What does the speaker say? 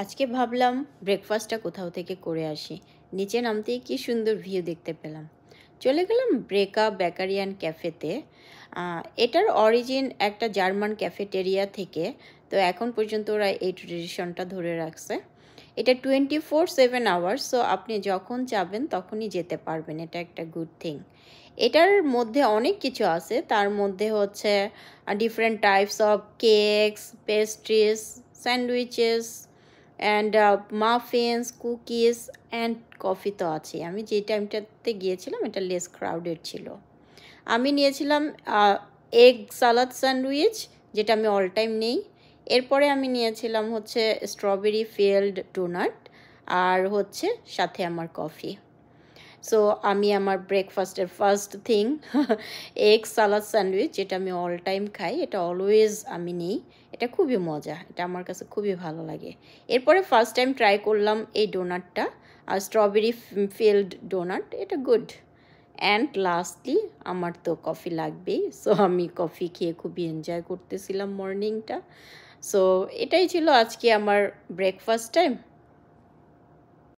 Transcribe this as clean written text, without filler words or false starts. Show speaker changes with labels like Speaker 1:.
Speaker 1: আজকে ভাবলাম ব্রেকফাস্টটা কোথাও থেকে করে আসি। নিচে নামতেই কি সুন্দর ভিউ দেখতে পেলাম। চলে গেলাম ব্রেকা বেকারি অ্যান্ড ক্যাফেতে। এটার অরিজিন একটা জার্মান ক্যাফেটেরিয়া থেকে, তো এখন পর্যন্ত ওরা এই ট্রেডিশনটা ধরে রাখছে। এটা 24/7 আওয়ার্স, সো আপনি যখন যাবেন তখনই যেতে পারবেন, এটা একটা গুড থিং। এটার মধ্যে অনেক কিছু আছে, তার মধ্যে হচ্ছে different types of cakes, pastries, sandwiches and muffins, cookies and coffee তো আছে। আমি যে টাইমটাতে গিয়েছিলাম এটা লেস ক্রাউডেড ছিল। আমি নিয়েছিলাম এগ সালাদ স্যান্ডউইচ, যেটা আমি অল টাইম নেই। এরপরে আমি নিয়েছিলাম হচ্ছে স্ট্রবেরি ফিল্ড ডোনাট, আর হচ্ছে সাথে আমার কফি। সো আমি আমার ব্রেকফাস্টের ফার্স্ট থিং এগ সালাদ স্যান্ডউইচ, যেটা আমি অল টাইম খাই, এটা অলওয়েজ আমি নিই। এটা খুবই মজা, এটা আমার কাছে খুবই ভালো লাগে। এরপরে ফার্স্ট টাইম ট্রাই করলাম এই ডোনাটটা, আর স্ট্রবেরি ফিল্ড ডোনাট, এটা গুড। অ্যান্ড লাস্টলি আমার তো কফি লাগবেই, সো আমি কফি খেয়ে খুবই এনজয় করতেছিলাম মর্নিংটা। সো এটাই ছিল আজকে আমার ব্রেকফাস্ট টাইম।